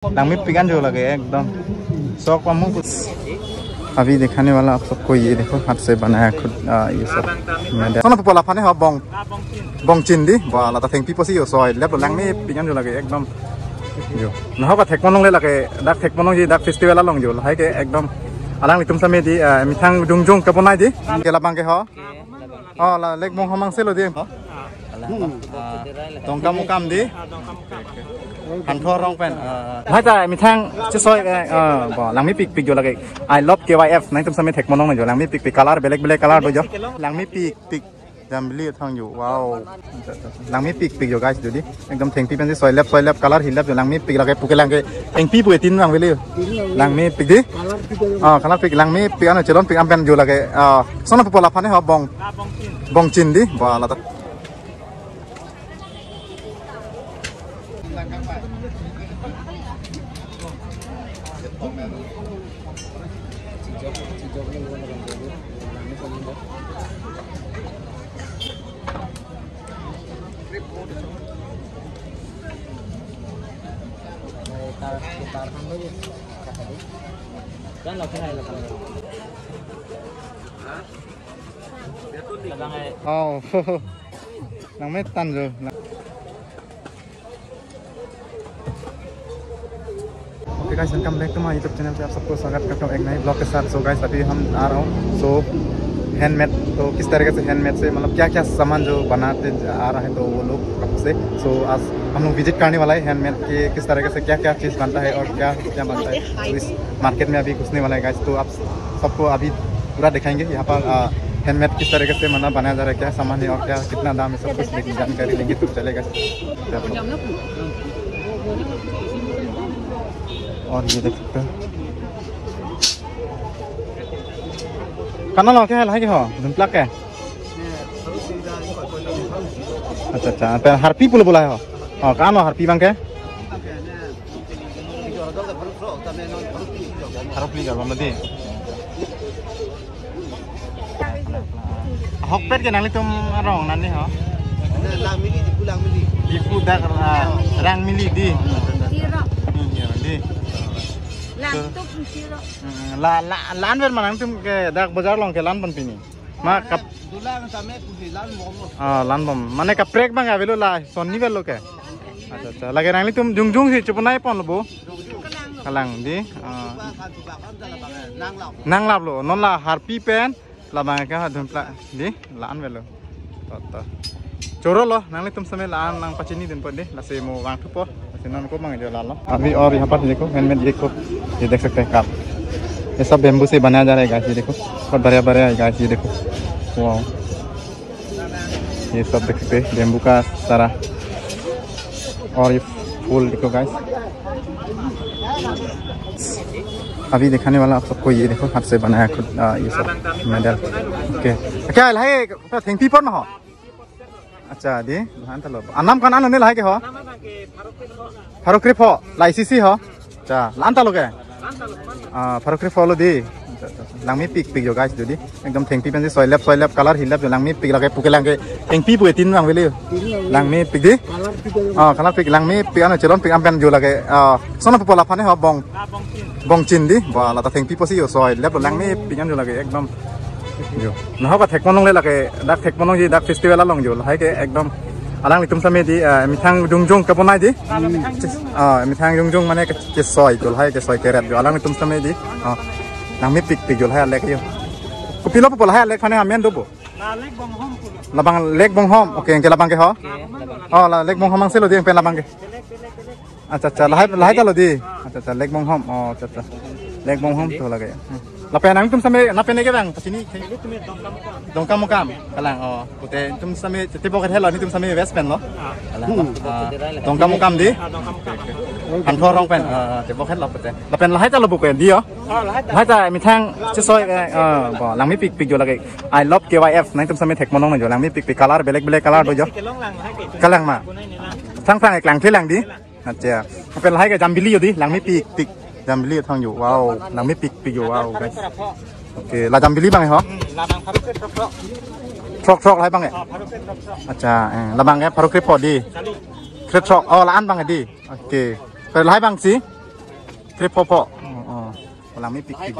में पिकान जो लगे एकदम शौक का मुंह। अभी दिखाने वाला आप सबको ये देखो हाथ से बनाया खुद ये सब सोना पोला फाने हो बong bong chin di wala ta theng pipo si yo soi lep lang me pikan jo lage ekdom yo nah ba thek monong le lage dak thek monong ji dak festival la long jo hai ke ekdom alang litum same di mithang jungjung ka bonai di ke labang ke ho la lek mong hamang se lo di tong kam kam diหันทอรองเป็นถ้าจะมีแท่งจะซอยบ่หลังมีปีกอยู่ละกัน I love KYF นั่นตุ้มสมัยเทคโมนองอยู่หลังมีปีกคัลเลอร์เบลเบลคัลเลอร์ด้วยจ้ะหลังมีปีกจำเรียกทางอยู่ว้าวหลังมีปีกอยู่ guys ดูดิएकदमเทงปีเป็นที่ซอยเล็บคัลเลอร์หินเล็บอยู่หลังมีปีกละกันปุกหลังกันเองปีปุยตินหลังไปเลยหลังมีปีกดิคัลเลอร์ปีกหลังมีปีกอันนั้นจะร้อนปีกอันเป็นอยู่ละกันส่วนนั้นพวกเราพันให้เขาบองจินดิบ่ละตั้งkan lo cái này là đang mấy tan rồi okay guys welcome back to my YouTube channel पे आप सबको स्वागत करता हूँ एक नए ब्लॉग के साथ। सो गाइस अभी हम आ रहा हूँ सो हैंडमेड तो किस तरीके से हैंडमेड से मतलब क्या क्या सामान जो बनाते आ रहा है तो वो लोग कब से सो आज हम लोग विजिट करने वाला है हैंडमेड के किस तरीके से क्या क्या चीज़ बनता है और क्या क्या बनता है तो इस मार्केट में अभी घुसने वाला है गाइस। तो आप सबको अभी पूरा दिखाएंगे यहाँ पर हैंडमेड किस तरीके से मतलब बनाया जा रहा है, क्या सामान है और क्या कितना दाम है, सब कुछ जानकारी लेंगे तो चलेगा। और ये देख सकते हैं काना लो क्या है लाइक हो धुंपला के अच्छा पे हारपी पुल बोला है हो काना लो हारपी बांके हारपी कर बमदी हॉकपेट के नाली तुम रंग नानी हो लांग मिली Dipu dak rang mili di लान बेर मानग तुम के दाग बाजार लंग के लान बन पिनी मा कप लान बम माने का प्रेक बांगा बेलो ला सोनी बेलो के अच्छा लगे रांगली तुम जुंग सी चुपनाय पन लबो कलांग दी नांग लाबलो नला हारपी पेन लाबांग के धुमप्ला दी लान बेलो त चोरो लो नांगली तुम समय लान नांग पचिनी दिन पर दे लासे मो वांग थुपो सिनन को मांगे जो लान लो अभी और यहां पर देखो हैंडमेड ये देख सकते हैं कप ये सब बेम्बू से बनाया जा रहा है गाइस। ये देखो बहुत बढ़िया है गाइस। ये देखो वाओ ये सब देख सकते हैं बेम्बू का सारा और ये फूल देखो गाइस। अभी दिखाने वाला आप सबको ये देखो हाथ से बनाया खुद ये सब मेडल ओके क्या है थैंक पी पर ना हो अच्छा दी हां तलो नाम का नाम ने लागे हो फारुक्री फो लाइसीसी हो अच्छा लान तलो के फारुक्री फॉलो दी लांगमी पिक जो गाइस जो दी एकदम थेंग पी पेन से सोइलेप कलर हिलेप जो लांगमी पिक लगे पुके लांगे थेंग पी पुए तीन लांग वेले लांगमी पिक दी कलर पिक लांगमी पिक अन चलोन पिक अम्पेन जो लगे सोना पोला फाने हो bong chin di wala ta theng pipo si yo soi lep लांगमी पिक अन जो लगे एकदम जो nah ba thek monong le lage dak thek monong ji dak festival la long jo hai ke एकदम alang litum same di mithang jungjung ka bonai di mithang jungjung mane ke soi jol hai ke soi keret jo alang litum same di nang mi pik jol hai lek yo ko pilo pola hai lek phane amen dobo labang lek bong hom oke ke labang ke ho la lek bong hom ang selo di pen labang ke अच्छा lahai ta lo di अच्छा lek bong hom अच्छा lek bong hom to lage lapen nang tum same napen ke bang sini dongkam mukam kalang pute tum same tibo ke hello ni tum same west pen lo dongkam mukam di han thor rong pen tibo ke lo pute lapen lahai ta lo buken di yo lahai ta mi thang che soi bo lang mi pik jo lage I love KYF nang tum same thek monong jo lang mi pik color belek color do jo kalang ma thang ek lang the lang di अच्छाเป็นlahai ke jambili yo di lang mi pik jambili thang yo wow lang mi pik yo wow guys oke la jambili bang ho la bang faruk trok lahai bang अच्छा la bang ke faruk podi trok la an bang di oke pe lahai bang si trip popo lang mi pik pik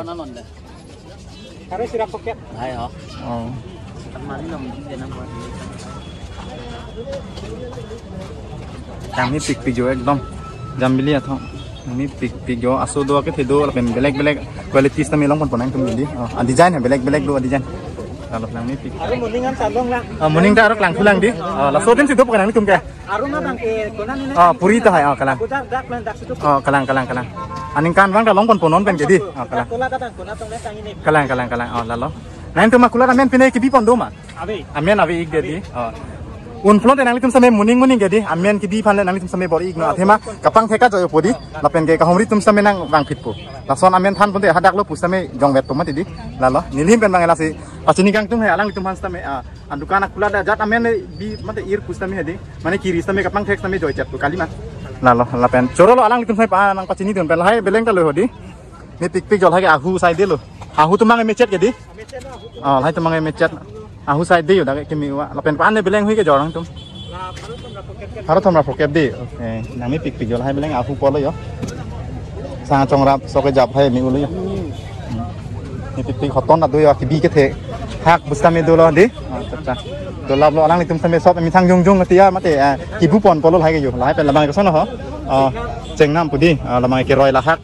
Harus sirap poket. Ayo. Mari dong dia nampak. Kang mi pik pik jo ekdom jam bili atho mi pik pik jo asu do ke thedo pen belek belek quality tami long pon ponang tum bili design ha belek belek do design kalau lang mi pik Aru muningan salong lah. muning ta arok lang thulang di la so tin situ pokang ni tum ke Aru na bang ke konan ni. puri ta hai kalang Kudak dak plan dak situ. kalang aning kan bang ta long pon ponon pen ke di kalang Kola datang konan tong netang ini. kalang la lo nain tu makula amen pine ke bi pon do ma Abi. amen abi ik de di un flon te nangli tum same muning ge di amen ki bi phan le nangli tum same bor ik no athema kapang theka joyo podi la pen ge ka homri tum same nang bang fit po la son amen than pon te hadak lo pu same jong vet to ma ti di la lo nilim pen bang elasi pachini kang tum he alang tum han same andukana kula da jat amen bi mate ir pu same hedi mane kiri same kapang thek same joy chat to kalima la lo la pen choro lo alang tum same pa nang pachini ton pen la hai beleng ta lo hodi ni pik pik jol ha ge ahu sai de lo ahu tum mang mechet ge di hai tum mang mechet ahu sai de yo da ke mi wa la pen pan ne beleng hui ke jorang tum harus thomra poket di oke nami pik pik jol hai beleng ahu polo yo sa chong rap so ke jap hai mi ulu yo ni pik pik hoton adu yo ki bi ke the hak bustame do lo di cha do lab lo alang ni tum same sop mi thang jung jung tia mate ki bu pon polo hai ke yo lai pen la bang ko sono ho cheng nam pudi la bang ke roi la hak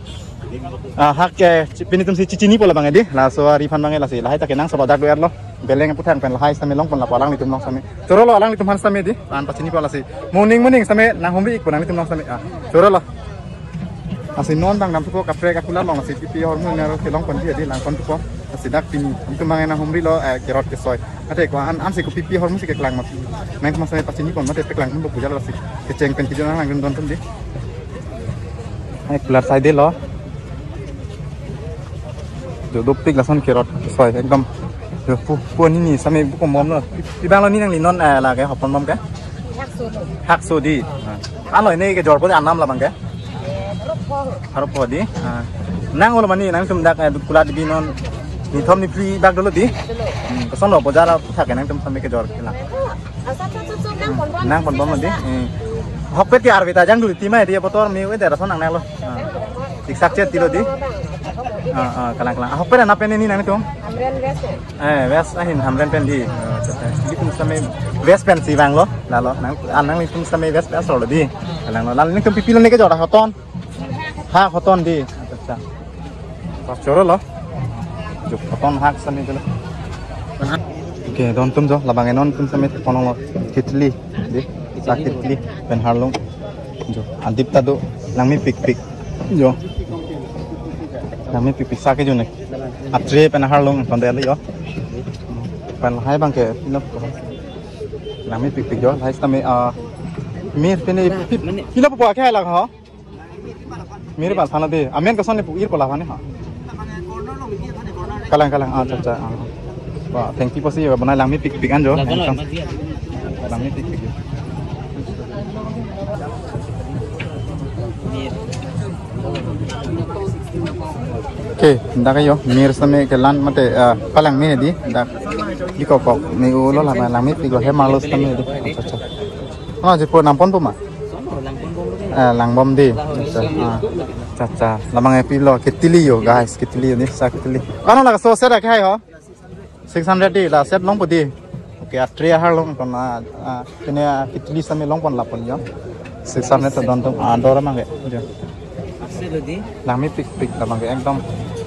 hak ke pinitum si cicini pola bang edi la so refund bang la si la hai ta ke nang so badak do er lo beleng putang pen la hai same long pon la palang ni tum long same choro lo alang ni tum han same di an pachini pola si morning same nang hombi ik ponang ni tum long same choro lo asi non bang dam tu ko kapre ka kula long si pipi hormon na ro ke long pon di di lang pon tu ko asi dak pini tum bang na homri lo kerot ke soy ate ko an si ko pipi hormon si ke klang ma nang tum same pachini pon mate peklang tum bu jalo si ke ceng pen ki jona nang don tum di hai kular sai de lo जो दो पिक लसन carrot soy एकदम जो पुनी नि समे बुको मम न पिबांग ल नि नंग लिनन ला के हपन मम के हाक सोदी आलो ने के जरपो आनाम ला बांगे हरप पदी नांग ओल मानि नांग तुम दाक कुला दिबि नन नि थम नि फ्री बाग दलो दि कसन ल बजार थाके नांग तुम समे के जर केला नांग पन बम दि हपे के आरबेता जांग दु तिमा दि पतर मे वे दरा सन नांग नालो tik sak chet tilo di kalang apa na pen ini nang tum wes ahin hamren pen di tum same wes pen si bang lo la lo nang nang tum same wes pen so lo di kalang lo lan ning tum pipilon ne ke jora hoton ha hoton di acha pas choro lo juk hoton hak same dilo oke don tum jo labang enon tum same ponong lo kitli di sakitli pen harlong jo adip tado nang mi pik pik jo kami pipis sakit juga nih, atre pernah harlong pandai yo, pernah hai bang ke film, kami pipis jo, hai kami mir pene film apa kayak lah ha, mir pas sana deh, amen kesan nih ir pola mana ha, kalang caca, wah thank you pasti ya, benar kami pipis kan jo, kami pipis jo. Oke, ndak yo mir same ke lan mate palang me di ndak di kok me ulo la malang me pigo he malos tame di acha oh je po nampon po ma lang bom di acha lamang e pilo ketili yo guys ketili ni sa ketili ano la so set ka hai ho 600 di la set long po di oke atre har long kon kene ketili same long pon la pon yo 600 ta don tum adora mang ge lami pik pik lamang ge ekdom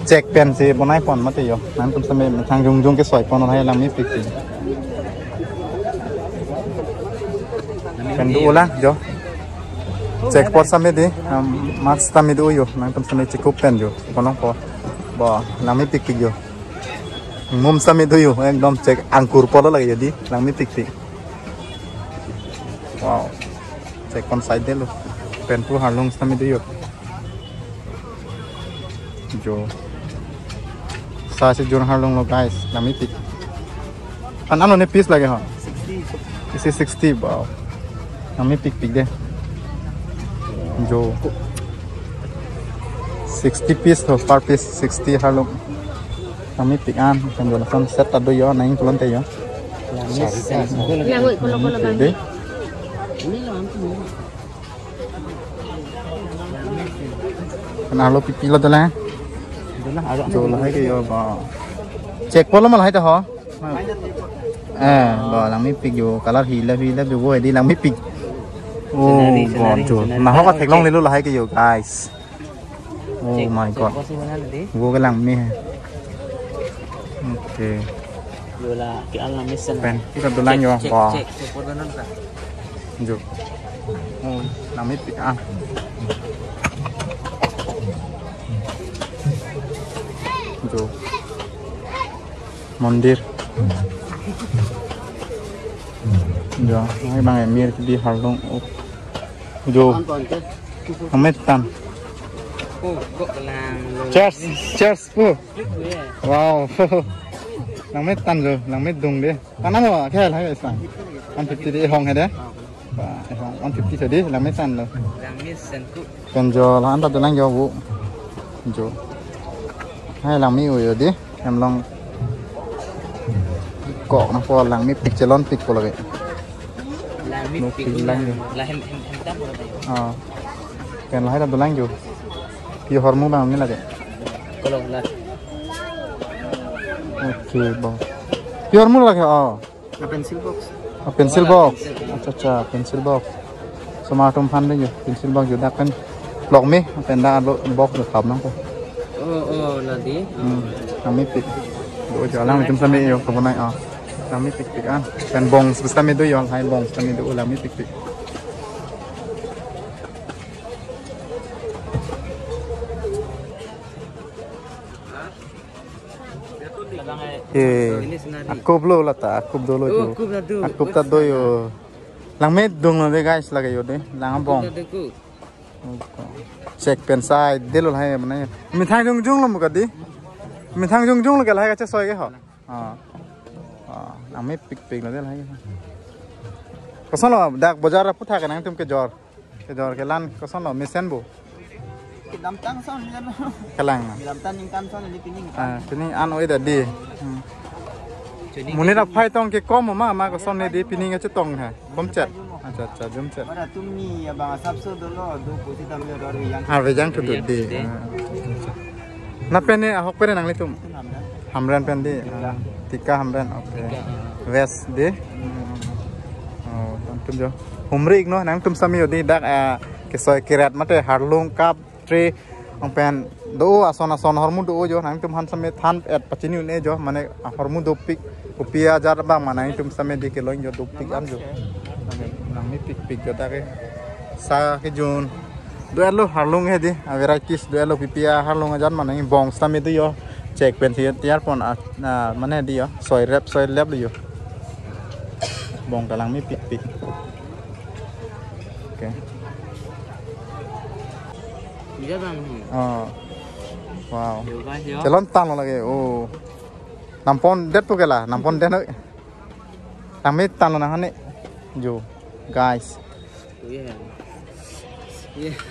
cek pen si bonai pon mate yo nan tum same thang jung jung ke soi pon hai lami pik pik pen du la jo cek pot same di max tami du yo nan tum same cekup pen yo kono po bo lami pik pik yo mum same du yo ekdom cek angkur polo lagi jadi lami pik pik wow cek kon side de lo pen pu harlong same du yo jo sa se jon harlong lo guys nami pik an ano ne piece lage ha 60 wow nami pik pik de jo 60 piece ho per piece 60 harlong nami pik an kan jo son set ado yo naing tulon te yo de nào lo pipi lo đó là chỗ là hay cái gì bỏ check por lo mà hay đó hả bỏ làm mấy pic dù cả là hì là dù vui đi làm mấy pic bỏ chỗ mà họ có thành long lên luôn là hay cái gì guys oh my god vô cái làm mì ok rồi là cái ăn làm mì sân pen cái con đồ lanh vô bỏ dù làm mấy pic ăn dù मंदिर जो hai bang emir di Harlung jo hame tan cheers cheers pu wow lang met tan rồi lang met dung đi tan nào à cái này sang 150 đi hong hay đấy 150 thôi đi lang met tan rồi còn jo là anh ta tự lang jo vụ jo hai lang mi rồi đi em long cọ nó phò lang mi pic chelon pic por lagi nó pic lang là hem tap rồi kan lahir ada lang jo pi hormu bang ni lagi kalau lah oke bang pi hormu lagi pencil box acha pencil box sama tum fan đấy pencil box juga kan log mi penda box được khám nang ko là đi lang mi pic do jalan macam sampai yo kamu naik lang mi pic an kan bong sebesar itu yo hai bong sebesar itu lang mi pic aku belum lah tak, aku dulu tu. Aku tak dulu yo. Lang med dong nanti guys lagi yo deh, lang bong. Check pen side, dulu hai mana ya? Minthang jung lah muka di. Minthang jung lagi lah kaca soy ke ho. Lang med pik nanti lah. Kosan lo, dak bazaar apa thak nang tum ke jor ke lan kosan lo mesen bu. Dam tang son kan. Kelang. Dam tang yang kan son ini pining. Ini an oi dah di. Muni nak phai tong ke kom ma ko son ne di pining aja tong ha. Bom chat. Acha jom chat. Pada tumi abang sabso dulu do posi tamle baru yang. Vejang tu di. Na pen ne ahok pen nang litum. Hamran pen di. Tika hamran oke. West di. Oh, tonton jo. Humrik no nang tum sami di dak ke soy kirat mate Harlung kap tre ang pen do ason hormu do jo nang tum han same than et pachini ne jo mane hormu do pik upia jar bang mana tum same di ke loin jo do pik am jo nang mi pik jo ta ke sa ke jun do elo Harlung he di avera kis do elo pipia Harlung jar mana bong same di yo check pen tiar pon mane di yo soy lep di yo bong talang mi pik oke Iya bang. Wow. Celon tang lagi. Oh. Nampon det tu kela, nampon det nak. Tamit tang lo nang ni. Jo, guys.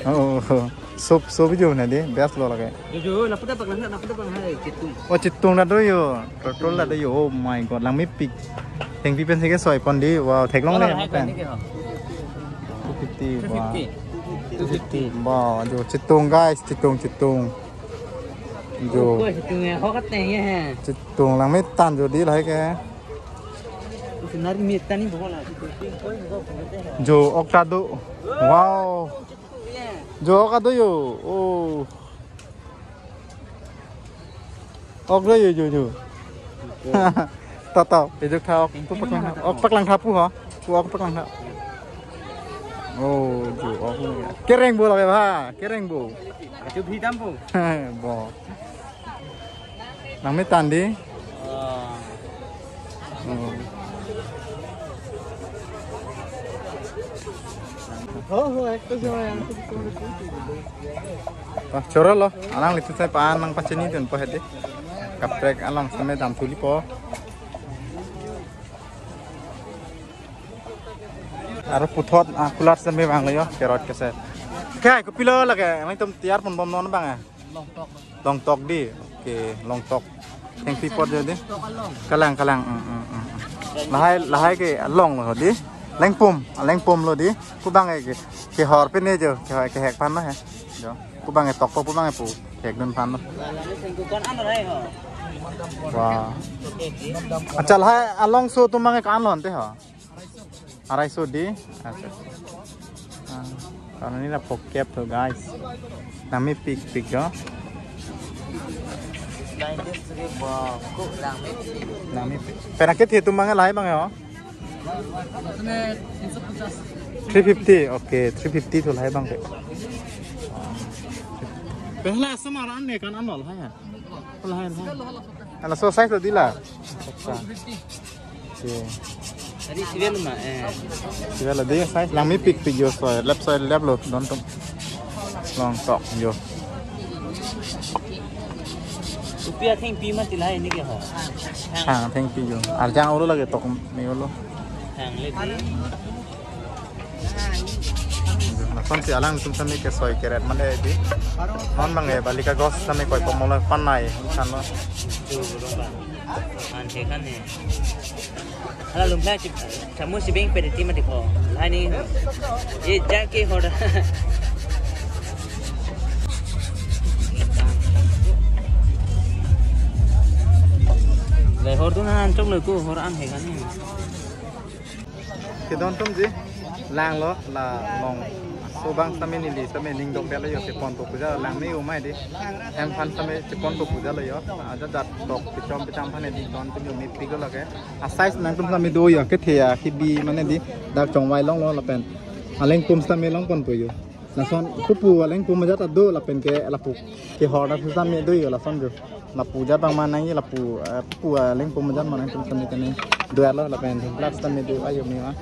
Oh. Sup jo na di, best lo lagi. Jo, napa dah bang hai citung. Oh citung dah do yo, total dah do yo. Oh my god, lang mi pik. Teng pi pen sikit soy pon di. Wow, thek long ni pen. 250. Wow. 250 bao jo citung guys citung jo citung ya ho katne ya citung lang met tan jo di lai ke sebenarnya met tan ni bola jo okado wow jo okado yo oh okado yo jo tao itu thao pak lang thapu hả pak lang thap oh jo kereng bo lagi ba kereng bo itu hitam bu bo nang met tan di Choro lo, alang lihat saya pan nang paceni dan pohede, kaprek alang sampai dam tuli po. Aru puthot kular sampai bang lo yo, kerot keset. Kayak kupilo lagi, ini tuh tiar pun bom non bang ya. Long tok di, oke long tok. Yang pipot jadi, kalang. Lahai ke long lo di. Leng pum lo di, ku bang ke hor pe ne jo, ke hek pan lo ya. Jo. กูบางไงตอกกูบางไงปูแขกเดินพันเนาะ là nó thành con ăn ở đây hả ว้าอาจารย์ให้อันลองสู้ตัวมังไงก็อันหล่อนเต้เหรออะไรสุดดีตอนนี้เราพกเก็บเถอะ guys น้ำไม่ปิกเนาะ đây cái cái bò cụ làm mấy น้ำไม่ปิกเป็นนักเก็ตตัวมังไงไรบ้างเหรอ 350 โอเค 350ทุกไรบ้างเด็กเป็นอะไรสมาร์ทอันเนี่ยกันอันหล่อให้อะอะไรอันละโซ่ไซส์ตัวดีล่ะโอเค tadi civil mà Jadi lah dia saya lang mi pick yo soy lap lo don tum long tok yo rupiah thing pi mà tilai ini ke hả hàng theng pi yo arjang ulo lagi tok mi ulo hàng lên đi na son si alang tum sami ke soy keret mane di non mangai balika gos sami koi pomola panai kan lo tu belum bang aneh kan nih kalau belum lah kamu sih bing pedeti mati kok lah ini ye jaket hoda về hor tu nan trong lời cô hor ăn hay kan nih ke don tum ji lang lo la long so bang sami ni li sami ning dok bel yo ke pon to puja lang ni u mai di em phan sami ke pon to puja lo yo aja dat tok ke chom phane di don tum yo mi pi ko la ke a size nang tum sami do yo ke thea ki bi mane di dak chong wai long lo la pen aleng kum sami long pon pu yo la son pu aleng kum ja ta do la pen ke la pu ke hor na sami do yo la son jo la pu ja bang mana ni la pu aleng kum ja mana tum sami kan ni do lo la pen plat sami do ayo mi wa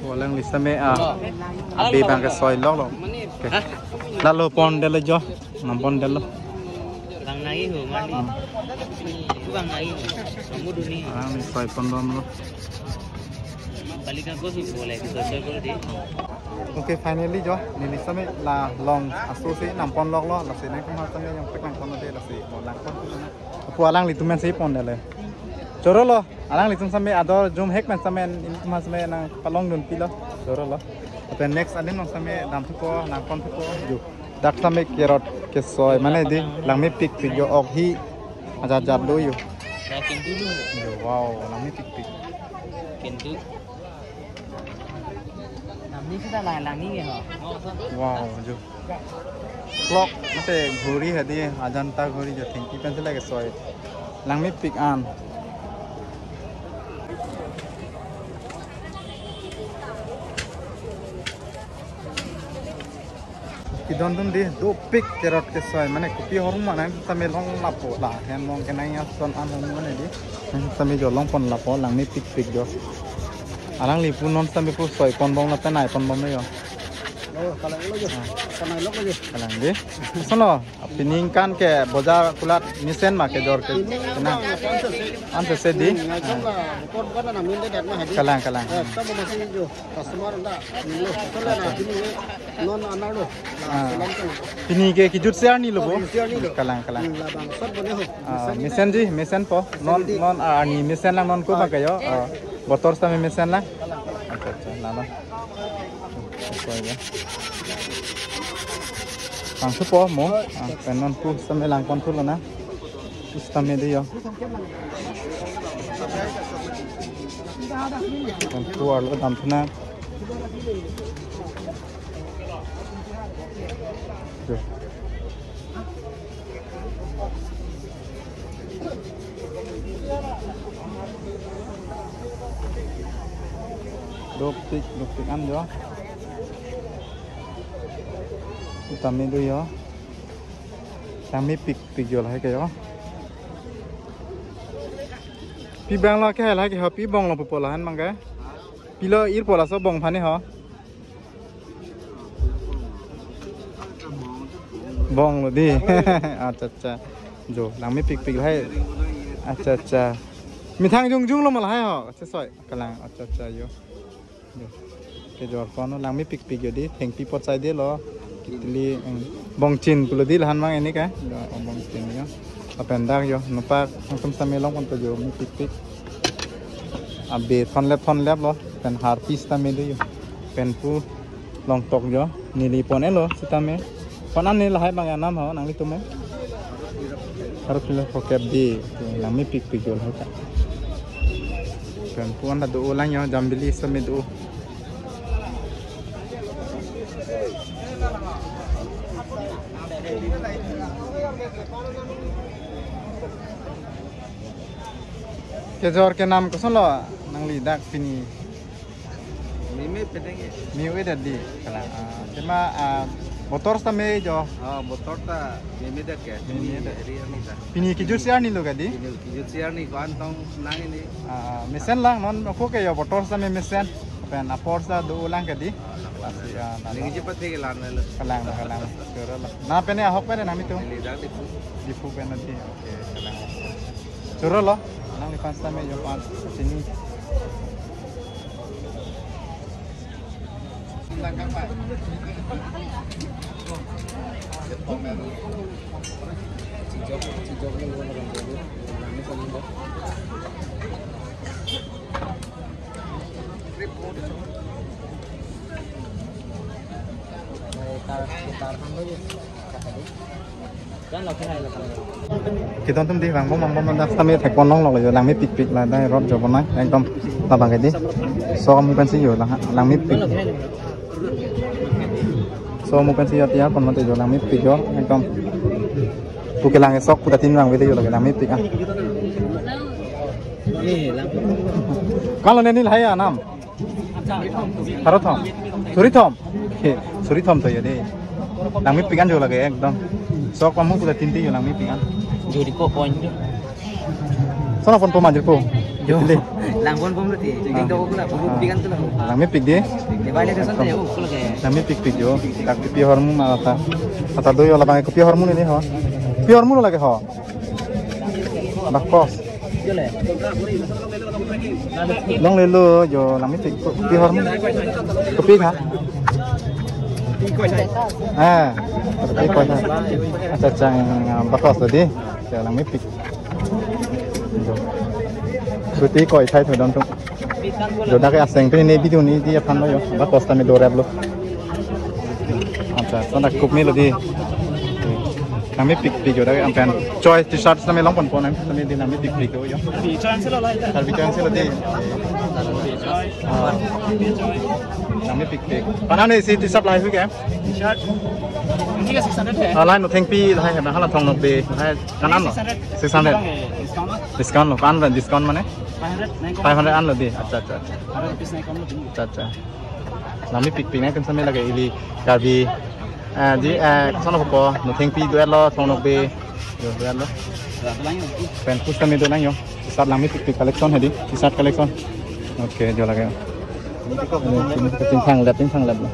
Walang lisa me abi bang ke soy lok lo. Lalu pon delo jo, nampon delo. bang lagi hu mali itu bang lagi kamu dulu nih Ang soy pon dom lo. balikan kau sih boleh kita share kau deh Okay, finally jo, ni lisa me la long asu si nampon lok lo, la si nai kuma same yang pek nampon lo de la si lang pon. Pu alang li tumen si pon dele. Coro lo, alang litung sampai ada zoom hack man sampai ini mas sampai nang palong dun pilo, coro lo. Tapi next ada nang sampai dam tuko, nang kon tuko, ju. Dak sampai kerot kesoy mana di, lang mi pik yo ok hi, aja jab do yo. yakin dulu Yo wow, lang mi pik. pintu namanya sudah lang nih ya Wow, ju. Clock, mate घड़ी है दी, अजंता घड़ी जो थिंकी पेंसिल है kesoy, lang mi pik an. Don tum di do pick kerot ke soy mane kopi horm mana sampai long lapo lah hen mong kenai ya son an hong mane di sampai jo long pon lapo lang ni pick jo alang li pun non sampai pu soy pon bong la penai pon bom yo kalang di sono pining kan ke bozar kulat misen ma ke jor ke na an se di kalang Pini ke kijut siar ni lobo kalang mesen po non ani mesen lang non ko ba kayo motor sa mesen lang acha lalo ang po mo penon po sa melang kontrol na istame dio kontrol lo dam thna Dopik an jo. Utami do yo. Kami pik jo lah ke yo. Pi bang la ke lah ke ha pi bong la popolahan mang ke. Pilo ir pola so bong phani ha. Bong lo di. Acha jo lang mi pik hai. Acha mi thang jung lo mal hai ha. Acha soi kalang acha yo. Ke jor kono lang mi pik yo di theng pi pot sai de lo kitli bong chin pulo di lahan mang ini ka bong chin yo apendak yo nupa kum same long kon to yo mi pik abe thon lep lo pen har pis ta me de yo penpu long tok jo nili pon elo sitame panan ni lahai bang anam ho nang litume harus pilih pokep di lami pik jo lah ta penpu anda do ulang yo jambili same do Kejor ke nam kosan lo nang lidak pini Mimi pedenge. miwe dadi kala cuma motor stame jo Motor ta mimi dak ya. Mimi dak. Area ni ta. pini kijur siar ni lo gadi Kijut siar ni kan tong nang ini. mesen lang non ko ke yo motor stame mesen pen apor sa do ulang gadi Ni cepat ke lan le. kalang kero lah na pene ahok pene nami tu Lidak di di pen nanti oke kalang kero lo nang di pas stame yo pas sini kita tum di bang bom dak stame thek pon long lo yo lang mi pik la dai rob jo bon nai ekdom ta bang gadi so mu pen si yo lang mi pik so mu pen si yo tia pon te yo lang mi pik yo ekdom tu ke lang sok puta tin lang we yo lang mi pik ah Ni lang. kalau neni lah ya nam Harothom Surithom to yo de lang mi pik an jo lage ekdom sok kamu puta tin ti yo lang mi pik an Jadi kok point tu. sono pon pon manjir po Jo. Lang pon berarti. Jadi kau pula pikan tu lah. lang mi pik de Di balik tu santai aku kalau kayak. lang mi pik yo tak pi hormon ata ata do yo la bang ko pi hormon ni ho pi hormon lage ho bakos Jo le. long le lo yo lang mi pik pi hormon ko pi ha pi ko ha acha chang bakos tadi ya lang mi pik Berarti koi thai thoi dom tung jo da ke aseng pe ne video ni di aphan lo yo bakos ta me do rab lo acha so na kup me lo di nami pik jo da ke ampan choice t-shirt sa me long pon pon sa me di nami pik yo Di chance selo lah. har bi chance lo di nami pik pana ne si t-shirt lai hu ke T-shirt. Ini kan 600 है. lai no theng pi lai ha hala thong no be hai kanan no 600 discount lo kan discount mane 500 an lo di acha acha nami pik na kan sampai lagi ili karbi di sono ko no theng pi duet lo thong no be yo duet lo pen pus kami do nang yo sat nami pik collection hedi sat collection oke jo lagi tin thang lab lo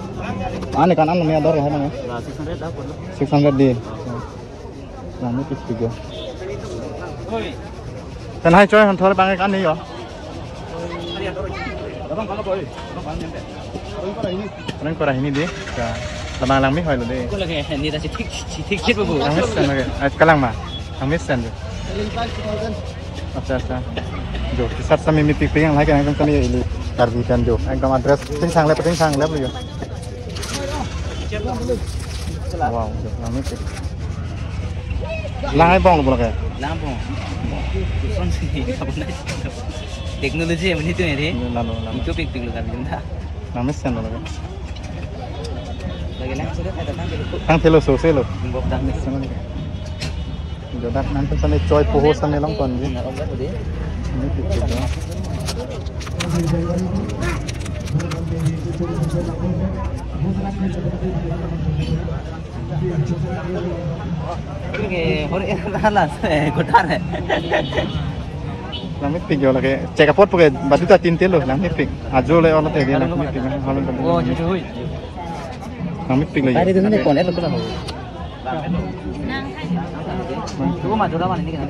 ane kan an me ador hai na 600 dah pun. 600 di nami pik yo kan hai choi han thor bang kan ni yo orang korang ini deh, lamang lang mi hoy lo deh. Aku lagi ni dah citik cit babu. Amis sen lagi, kalang mah, amis sen tu. Acha, jo, kisah sama mi pik yang lagi kan kami ini karbi kan jo, engkau address, ting sang lep lo yo. Wow, jo, lang mi pik. Lang ay bong lo boleh. Lampung. Son sih, apa nak? Teknologi yang ini tu ni. Lalu, Itu pik lu kan jenda. amis sen lo lagi. Lagi lang sudah ada tang dulu. Tang telo so se lo. Bob dah. Jo, dah nanti sampai coy poho sampai long kon je. Nak obat tu dia. Ini pik jo. Ini hari halas kotor है. Lang mi pik yo lagi. Cek apot pakai batu ta tin telo lang mi pik. Ajo le orang tadi lang mi pik. Oh, jujur. Lang mi pik lagi. Tadi tu nanti konek lu kan. Tunggu mah sudah mana ni kan.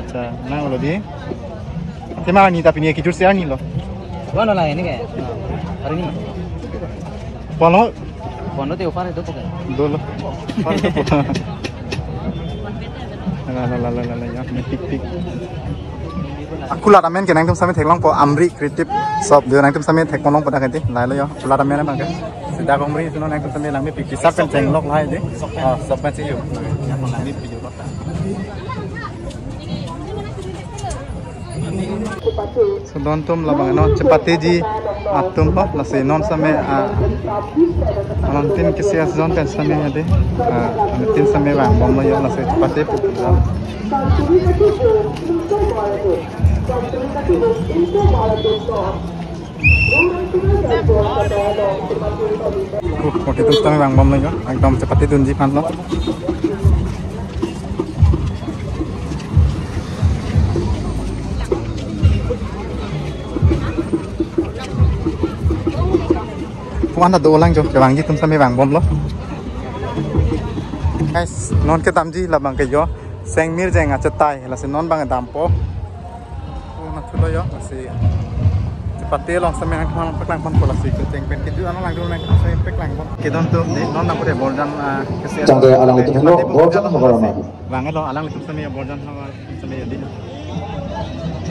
Acha, nang lo di. Tema ni tapi ni kijur se ani lo. Mana lah ini kan. Hari ni. Pono Kono tu upar itu pakai. dolo. La ya mi pik. Aku lah ramen kenang tum sampai teklong po Amri Kreatif Shop dia nang tum sampai tek kolong pada ganti lai lo yo aku lah ramen bang kan sudah kongri sino nang tum sampai lang mi pikir pen cenglok lai deh shop pen sih yuk yang lang mi pikir kota Sedon tum lah bang no cepat ji atum pa lah si non sampai alantin kesias zon pen sampai ada tin sampai bang bom lo yo lah si cepat waktu itu kami bang bom lagi, ekdom cepat itu tunjukkan lo. Kau anda dua orang jo, jangan gitu kami bang bom lo. Guys, non kita tamji lah bang kayo, sengmir jangan cetai, lah si non bang dampo. Lo yo masih cepat long sampai nak malam peklang pun pola sih kucing pen gitu anu lang dulu nak saya peklang pun kita untuk ni non nak boleh borjan kesehatan jangan alang itu lo borjan apa nama bang lo alang itu sampai borjan sama sampai jadi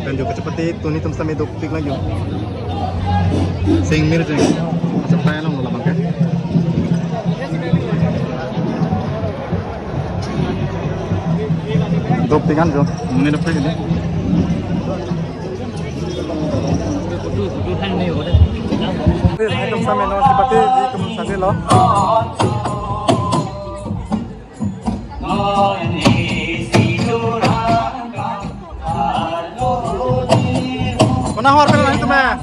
dan juga cepat itu ni tum sampai duk lagi yo sing mir jeng cepat long lo bang kan duk tigan jo mungkin dapat ini hai tum sampai non seperti di tum sampai lo mana hor pel itu mah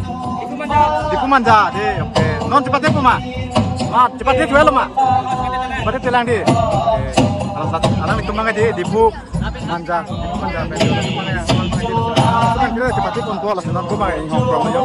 di Kumanja di oke non cepat itu mah cepat itu lo mah cepat itu lang di alam itu mah di buk manja kan kita cepat itu untuk lah non kumah yang ngobrol yo